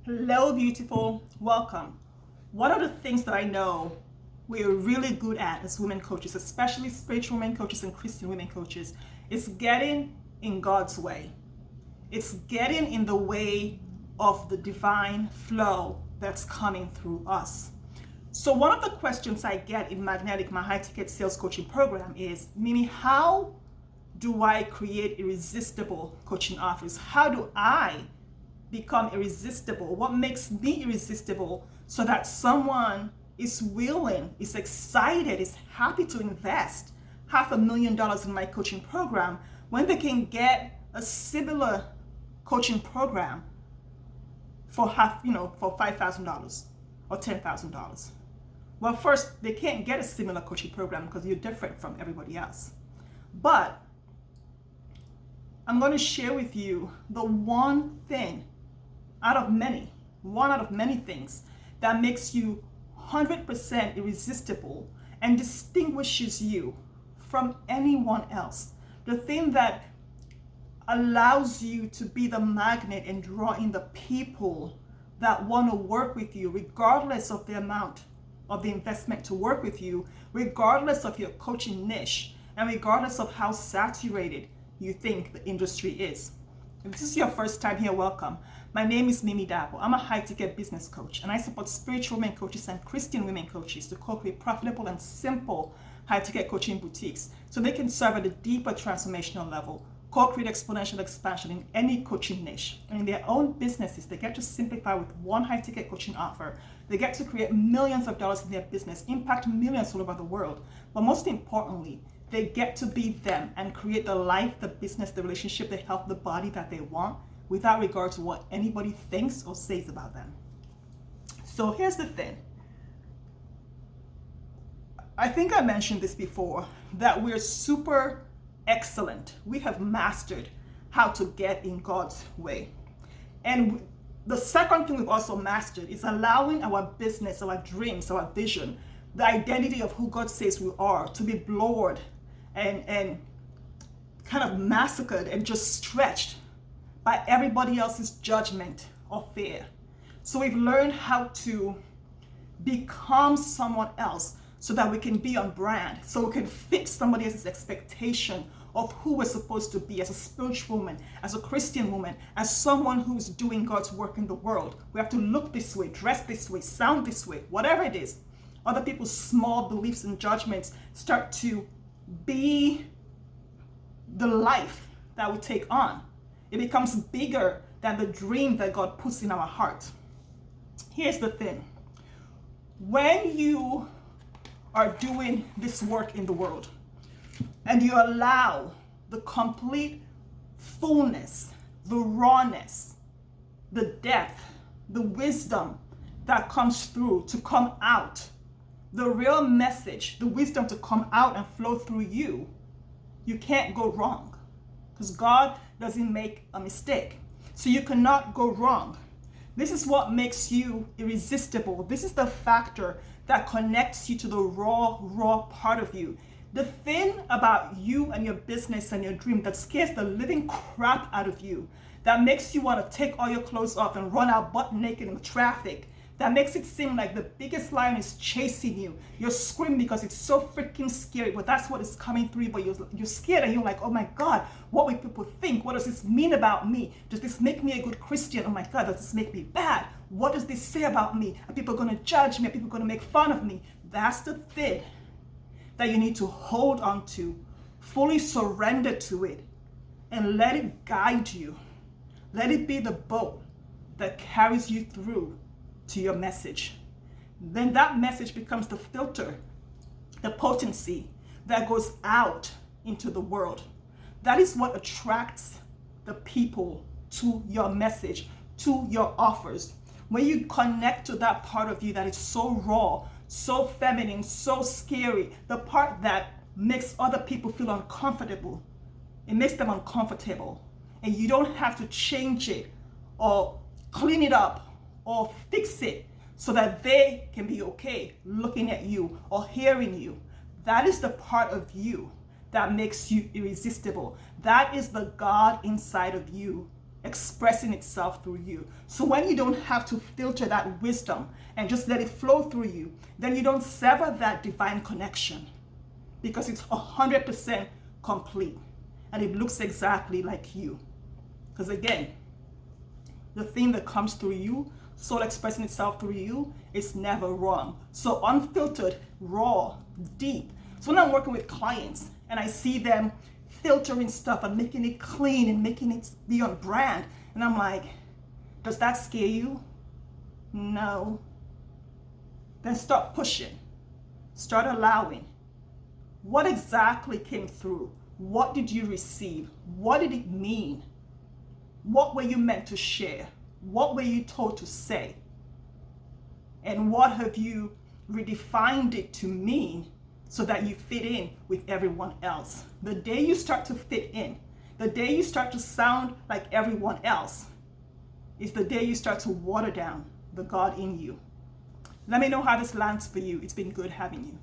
Hello, beautiful. Welcome. One of the things that I know we're really good at as women coaches, especially spiritual women coaches and Christian women coaches, is getting in God's way. It's getting in the way of the divine flow that's coming through us. So one of the questions I get in Magnetic, my high-ticket sales coaching program is, Mimi, how do I create irresistible coaching offers? How do I become irresistible? What makes me irresistible so that someone is willing, is excited, is happy to invest $500,000 in my coaching program when they can get a similar coaching program for for $5,000 or $10,000? Well, first, they can't get a similar coaching program because you're different from everybody else. But I'm going to share with you the one out of many things that makes you 100% irresistible and distinguishes you from anyone else. The thing that allows you to be the magnet and draw in the people that want to work with you, regardless of the amount of the investment to work with you, regardless of your coaching niche, and regardless of how saturated you think the industry is. If this is your first time here, welcome. My name is Mimi Dabo. I'm a high-ticket business coach, and I support spiritual women coaches and Christian women coaches to co-create profitable and simple high-ticket coaching boutiques so they can serve at a deeper transformational level, co-create exponential expansion in any coaching niche. And in their own businesses, they get to simplify with one high-ticket coaching offer. They get to create millions of dollars in their business, impact millions all over the world. But most importantly, they get to be them and create the life, the business, the relationship, the health, the body that they want without regard to what anybody thinks or says about them. So here's the thing. I think I mentioned this before, that we're super excellent. We have mastered how to get in God's way. And the second thing we've also mastered is allowing our business, our dreams, our vision, the identity of who God says we are to be blurred and kind of massacred and just stretched by everybody else's judgment or fear. So we've learned how to become someone else so that we can be on brand, so we can fit somebody else's expectation of who we're supposed to be as a spiritual woman, as a Christian woman, as someone who's doing God's work in the world. We have to look this way, dress this way, sound this way, whatever it is. Other people's small beliefs and judgments start to be the life that we take on. It becomes bigger than the dream that God puts in our heart. Here's the thing. When you are doing this work in the world and you allow the complete fullness, the rawness, the depth, the wisdom that comes through to come out, the real message, the wisdom to come out and flow through you, you can't go wrong because God doesn't make a mistake. So you cannot go wrong. This is what makes you irresistible. This is the factor that connects you to the raw part of you. The thing about you and your business and your dream that scares the living crap out of you, that makes you want to take all your clothes off and run out butt naked in traffic, that makes it seem like the biggest lion is chasing you. You're screaming because it's so freaking scary, but that's what is coming through you. But you're scared and you're like, oh my God, what will people think? What does this mean about me? Does this make me a good Christian? Oh my God, does this make me bad? What does this say about me? Are people going to judge me? Are people going to make fun of me? That's the thing that you need to hold on to, fully surrender to it, and let it guide you. Let it be the boat that carries you through to your message. Then that message becomes the filter, the potency that goes out into the world. That is what attracts the people to your message, to your offers. When you connect to that part of you that is so raw, so feminine, so scary, the part that makes other people feel uncomfortable, it makes them uncomfortable. And you don't have to change it or clean it up or fix it so that they can be okay looking at you or hearing you. That is the part of you that makes you irresistible. That is the God inside of you expressing itself through you. So when you don't have to filter that wisdom and just let it flow through you, then you don't sever that divine connection, because it's 100% complete and it looks exactly like you. Because again, the thing that comes through you, soul expressing itself through you, is never wrong. So unfiltered, raw, deep. So when I'm working with clients and I see them filtering stuff and making it clean and making it be on brand, and I'm like, does that scare you? No. Then start pushing. Start allowing. What exactly came through? What did you receive? What did it mean? What were you meant to share? What were you told to say? And what have you redefined it to mean so that you fit in with everyone else? The day you start to fit in, the day you start to sound like everyone else, is the day you start to water down the God in you. Let me know how this lands for you. It's been good having you.